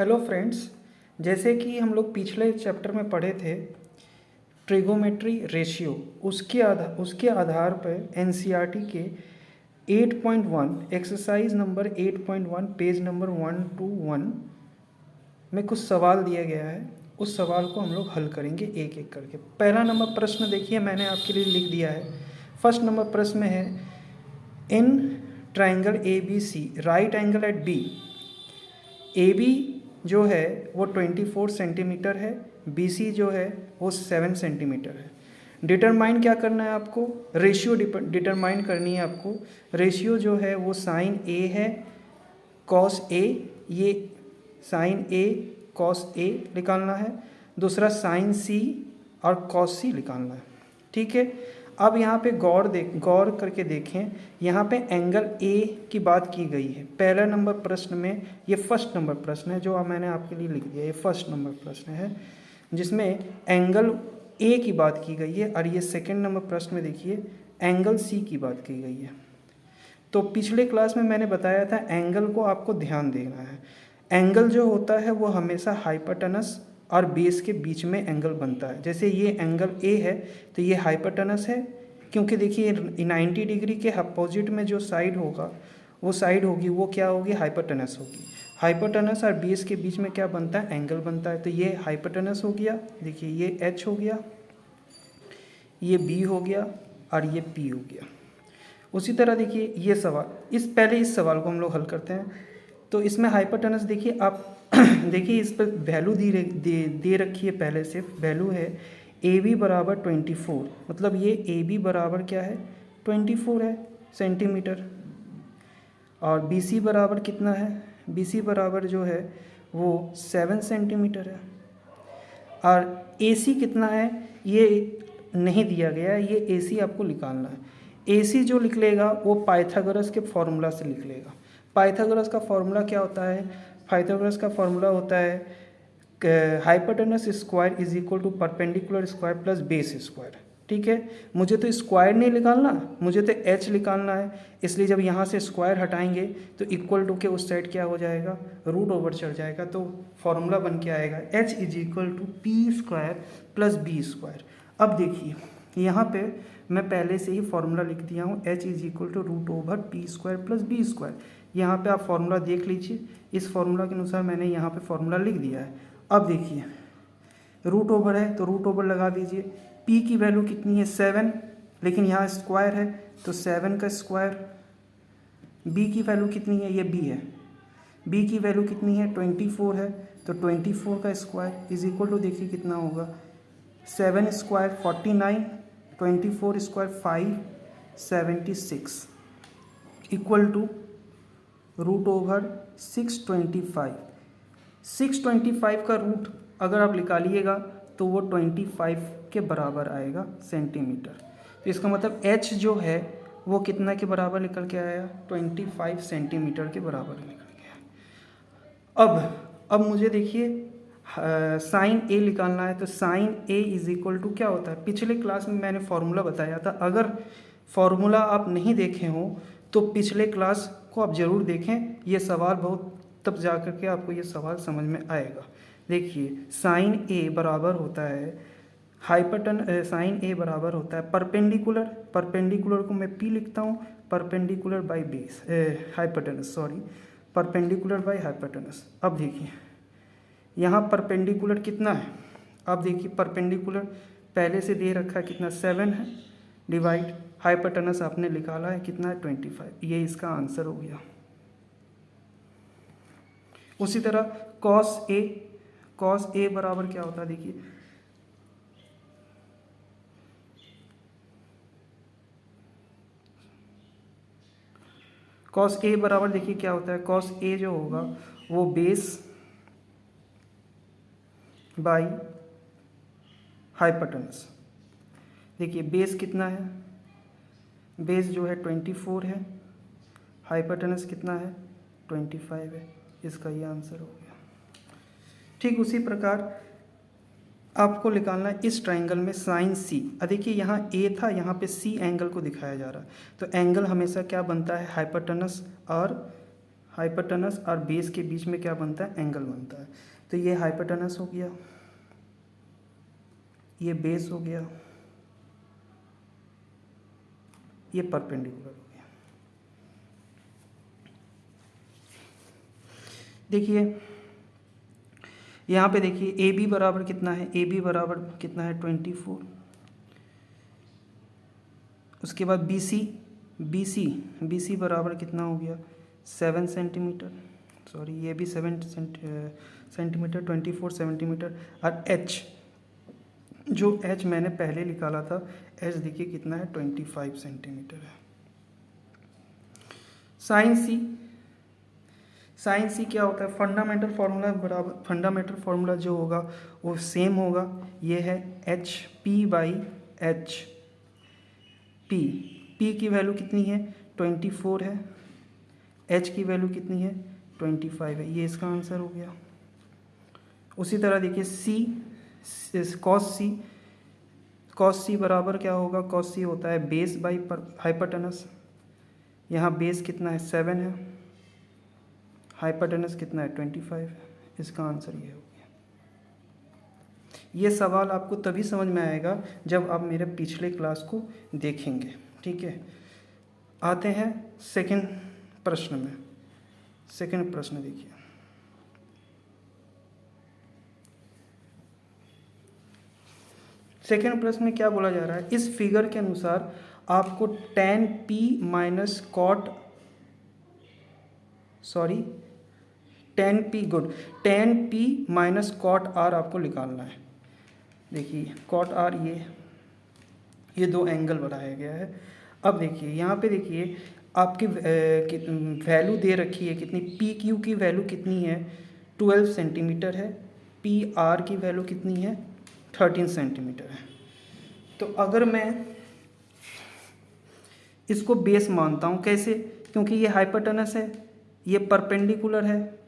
Hello friends, जैसे कि हम लोग पिछले चैप्टर में पढ़े थे ट्रिगोमेट्री रेशियो, उसके आधार पर एनसीईआरटी के 8.1 एक्सरसाइज नंबर 8.1 पेज नंबर 121 में कुछ सवाल दिया गया है। उस सवाल को हम लोग हल करेंगे एक एक करके। पहला नंबर प्रश्न देखिए, मैंने आपके लिए लिख दिया है। फर्स्ट नंबर प्रश्न में है, in triangle A B C right angle at B, A B जो है वो 24 सेंटीमीटर है, बी सी जो है वो 7 सेंटीमीटर है। डिटरमाइन क्या करना है आपको? रेशियो डिटरमाइन करनी है आपको। रेशियो जो है वो साइन ए है कॉस ए, ये साइन ए कॉस ए निकालना है। दूसरा साइन सी और कॉस सी निकालना है। ठीक है, अब यहाँ पे गौर करके देखें, यहाँ पे एंगल ए की बात की गई है। पहला नंबर प्रश्न में, ये फर्स्ट नंबर प्रश्न है जो अब मैंने आपके लिए लिख दिया, ये फर्स्ट नंबर प्रश्न है जिसमें एंगल ए की बात की गई है। और ये सेकंड नंबर प्रश्न में देखिए एंगल सी की बात की गई है। तो पिछले क्लास में मैंने बताया था एंगल को आपको ध्यान देना है। एंगल जो होता है वो हमेशा हाइपोटेनस और बेस के बीच में एंगल बनता है। जैसे ये एंगल ए है तो ये हाइपोटेनस है, क्योंकि देखिए 90 डिग्री के अपोजिट में जो साइड होगा वो साइड होगी, वो क्या होगी? हाइपोटेनस होगी। हाइपोटेनस और बेस के बीच में क्या बनता है? एंगल बनता है। तो ये हाइपोटेनस हो गया, देखिए ये एच हो गया, ये बी हो गया और ये पी हो गया। उसी तरह देखिए ये सवाल, इस सवाल को हम लोग हल करते हैं। तो इसमें हाइपोटेनस देखिए आप देखिए इस पर वैल्यू दे रखी है, पहले से वैल्यू है ए बी बराबर 24, मतलब ये ए बी बराबर क्या है? 24 है सेंटीमीटर। और बी सी बराबर कितना है? बी सी बराबर जो है वो 7 सेंटीमीटर है। और ए सी कितना है ये नहीं दिया गया है, ये ए सी आपको निकालना है। ए सी जो लिख लेगा वो पाइथागोरस के फॉर्मूला से लिख लेगा। पाइथागोरस का फॉर्मूला क्या होता है? पाइथागोरस का फॉर्मूला होता है hypotenuse square is equal to perpendicular square plus base square. ठीक है, मुझे तो स्क्वायर नहीं निकालना, मुझे तो एच निकालना है। इसलिए जब यहाँ से स्क्वायर हटाएंगे तो इक्वल टू के उस साइड क्या हो जाएगा? रूट ओवर चढ़ जाएगा। तो फॉर्मूला बन के आएगा H is equal to P square plus B square. अब देखिए यहाँ पे मैं पहले से ही फॉर्मूला लिख दिया हूँ, H is equal to root over P square plus B square. यहाँ पे आप फॉर्मूला देख लीजिए, इस फॉर्मूला के अनुसार मैंने यहाँ पे फॉर्मूला लिख दिया है। अब देखिए रूट ओवर है तो रूट ओवर लगा दीजिए। पी की वैल्यू कितनी है? 7, लेकिन यहाँ स्क्वायर है तो 7 का स्क्वायर। बी की वैल्यू कितनी है? ये बी है। बी की वैल्यू कितनी है? 24 है, तो 24 का स्क्वायर इज इक्वल टू देखिए कितना होगा? 7 square 49, 24 square 576 equal to root over 625। 625 का रूट अगर आप निकालिएगा तो वो 25 के बराबर आएगा सेंटीमीटर। तो इसका मतलब h जो है वो कितना के बराबर निकल के आया? 25 सेंटीमीटर के बराबर निकल गया। अब मुझे देखिए साइन ए निकालना है। तो sine A is equal to क्या होता है? पिछले क्लास में मैंने फॉर्मूला बताया था। अगर फॉर्मूला आप नहीं देखे हो तो पिछले क्लास को आप ज़रूर देखें। ये सवाल बहुत तब जा कर के आपको ये सवाल समझ में आएगा। देखिए साइन ए बराबर होता है साइन ए बराबर होता है परपेंडिकुलर। परपेंडिकुलर को मैं पी लिखता हूँ, perpendicular by base hypotenuse, perpendicular by hypotenuse. अब देखिए यहाँ परपेंडिकुलर कितना है? अब देखिए परपेंडिकुलर पहले से दे रखा है कितना? 7 है, डिवाइड हाइपोटेनस आपने निकाला है कितना है? 25। ये इसका आंसर हो गया। उसी तरह कॉस ए बराबर क्या होता है? देखिए कॉस ए बराबर देखिए क्या होता है? कॉस ए जो होगा वो बेस बाई हाइपोटेनस। देखिए बेस कितना है? बेस जो है 24 है, हाइपोटेनस कितना है? 25 है। इसका ये आंसर हो गया। ठीक उसी प्रकार आपको निकालना है इस ट्राइंगल में साइन सी। देखिए यहाँ ए था, यहाँ पे सी एंगल को दिखाया जा रहा है। तो एंगल हमेशा क्या बनता है? हाइपोटेनस और हाइपोटेनस और बेस के बीच में क्या बनता है, एंगल बनता है। तो ये हाइपोटेनस हो गया, ये बेस हो गया, ये परपेंडिकुलर हो गया। देखिए यहाँ पे देखिए ए बी बराबर कितना है, ए बी बराबर कितना है 24। उसके बाद बी सी बराबर कितना हो गया 7 सेंटीमीटर, सॉरी ये भी 7 सेंटीमीटर 24 सेंटीमीटर। और एच, जो एच मैंने पहले निकाला था, एच देखिए कितना है 25 सेंटीमीटर है। साइन सी क्या होता है, फंडामेंटल फार्मूला बराबर, फंडामेंटल फार्मूला जो होगा वो सेम होगा, ये है H P by H P. P की वैल्यू कितनी है 24 है, एच की वैल्यू कितनी है 25 है, ये इसका आंसर हो गया। उसी तरह देखिए सी, कॉस सी बराबर क्या होगा, कॉस सी होता है बेस बाई हाइपोटेनस। यहाँ बेस कितना है 7 है, हाइपोटेनस कितना है 25, इसका आंसर ये हो गया। ये सवाल आपको तभी समझ में आएगा जब आप मेरे पिछले क्लास को देखेंगे, ठीक है। आते हैं सेकंड प्रश्न में। सेकंड प्रश्न देखिए, सेकंड प्रश्न में क्या बोला जा रहा है, इस फिगर के अनुसार आपको tan p minus cot, sorry tan p minus cot r आपको निकालना है। देखिए कॉट r ये दो एंगल बनाया गया है। अब देखिए यहाँ पे देखिए आपकी वैल्यू दे रखी है कितनी, पी क्यू की वैल्यू कितनी है 12 सेंटीमीटर है, पी आर की वैल्यू कितनी है 13 सेंटीमीटर है। तो अगर मैं इसको बेस मानता हूँ, कैसे, क्योंकि ये हाइपोटेनस है, ये परपेंडिकुलर है,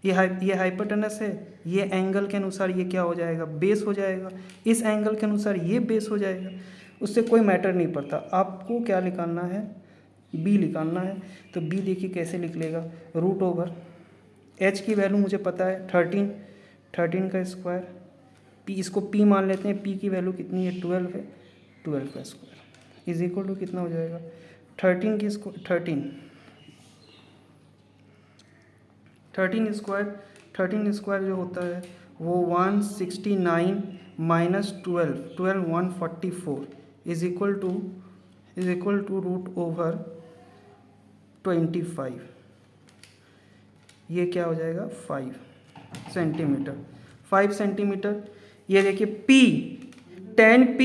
ये हाइपोटेनस है, ये एंगल के अनुसार ये क्या हो जाएगा, बेस हो जाएगा, इस एंगल के अनुसार ये बेस हो जाएगा, उससे कोई मैटर नहीं पड़ता। आपको क्या निकालना है, बी निकालना है। तो बी देखिए कैसे निकलेगा, रूट ओवर एच की वैल्यू मुझे पता है 13 का स्क्वायर, पी इसको पी मान लेते हैं, पी की वैल्यू कितनी है 12 है, 12 का स्क्वायर इज इक्वल टू कितना हो जाएगा 13 स्क्वायर जो होता है वो 169 minus 12 144 is equal to root over 25, ये क्या हो जाएगा 5 सेंटीमीटर। ये देखिए पी, tan p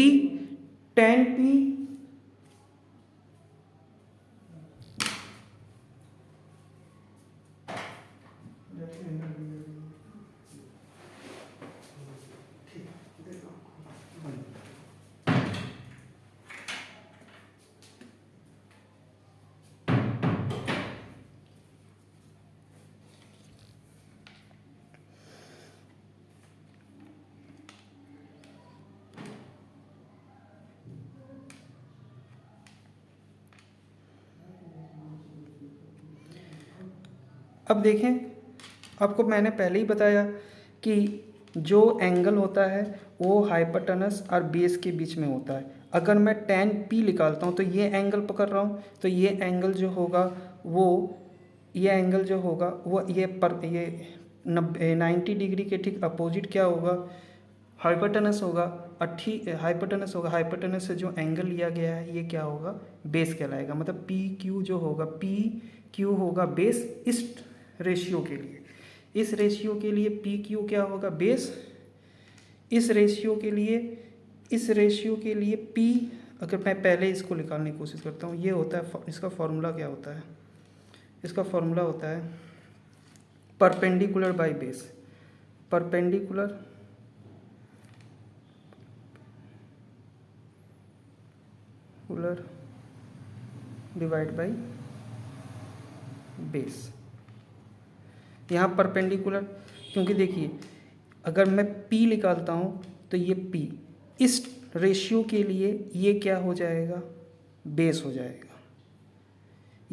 अब देखें, आपको मैंने पहले ही बताया कि जो एंगल होता है वो हाइपोटेनस और बेस के बीच में होता है। अगर मैं tan p निकालता हूँ तो ये एंगल पकड़ रहा हूँ, तो ये एंगल जो होगा वो ये 90 डिग्री के ठीक अपोजिट क्या होगा, हाइपोटेनस होगा। हाइपोटेनस से जो एंगल लिया गया है ये क्या होगा, बेस कहलाएगा। मतलब पी क्यू जो होगा, पी क्यू होगा बेस इस रेशियो के लिए, इस रेशियो के लिए पी क्यू क्या होगा बेस, इस रेशियो के लिए पी, अगर मैं पहले इसको निकालने की कोशिश करता हूँ, ये होता है, इसका फॉर्मूला क्या होता है, इसका फॉर्मूला होता है perpendicular by base, perpendicular divide by base. यहाँ परपेंडिकुलर, क्योंकि देखिए अगर मैं P निकालता हूँ तो ये P इस रेशियो के लिए ये क्या हो जाएगा, बेस हो जाएगा।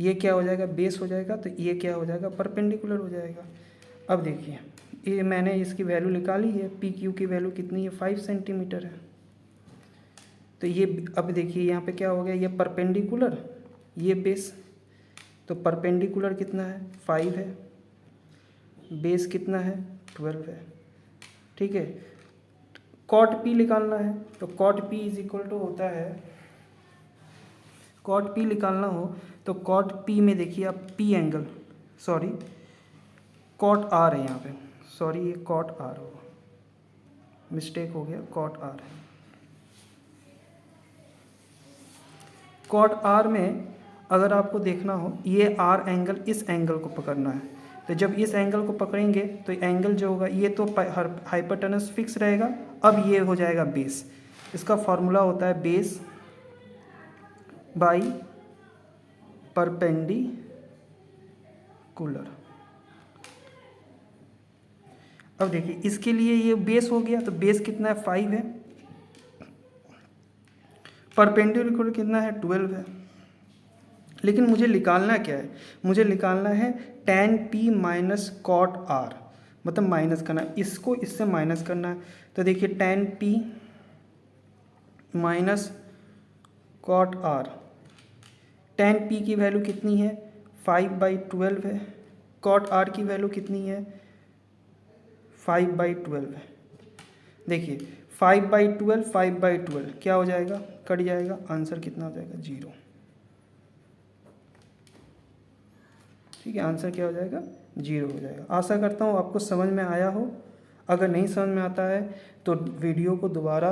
ये क्या हो जाएगा, बेस हो जाएगा, तो ये क्या हो जाएगा, परपेंडिकुलर हो जाएगा। अब देखिए ये मैंने इसकी वैल्यू निकाली है, पी क्यू की वैल्यू कितनी है, 5 सेंटीमीटर है। तो ये अब देखिए यहाँ पे क्या हो गया, ये परपेंडिकुलर, ये बेस, तो परपेंडिकुलर कितना है, 5 है, बेस कितना है, 12 है। ठीक है, कॉट पी निकालना है, तो cot P is equal to होता है, कॉट पी निकालना हो तो कॉट पी में देखिए आप P angle, sorry cot R है यहाँ पे, सॉरी ये कॉट आर होगा, मिस्टेक हो गया, कॉट आर है। कॉट आर में अगर आपको देखना हो, ये आर एंगल इस एंगल को पकड़ना है, तो जब इस एंगल को पकड़ेंगे तो एंगल जो होगा ये तो हाइपोटेनस फिक्स रहेगा। अब ये हो जाएगा बेस, इसका फॉर्मूला होता है बेस बाई परपेंडिकुलर। अब देखिए इसके लिए ये बेस हो गया, तो बेस कितना है, 5 है, परपेंडिकुलर कितना है, 12 है। लेकिन मुझे निकालना क्या है, मुझे निकालना है tan p minus cot R, मतलब माइनस करना है, इसको इससे माइनस करना है। तो देखिए tan p minus cot R, tan p की वैल्यू कितनी है, 5/12 है, कॉट आर की वैल्यू कितनी है, 5/12 है। देखिए 5/12 5/12 क्या हो जाएगा, कट जाएगा, आंसर कितना हो जाएगा, 0। ठीक है, आंसर क्या हो जाएगा, 0 हो जाएगा। आशा करता हूँ आपको समझ में आया हो। अगर नहीं समझ में आता है तो वीडियो को दोबारा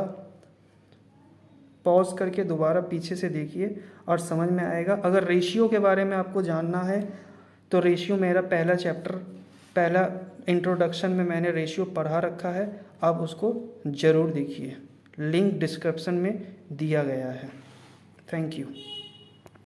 पॉज करके दोबारा पीछे से देखिए और समझ में आएगा। अगर रेशियो के बारे में आपको जानना है तो रेशियो मेरा पहला चैप्टर, पहला इंट्रोडक्शन में मैंने रेशियो पढ़ा रखा है, आप उसको ज़रूर देखिए, लिंक डिस्क्रिप्शन में दिया गया है। Thank you.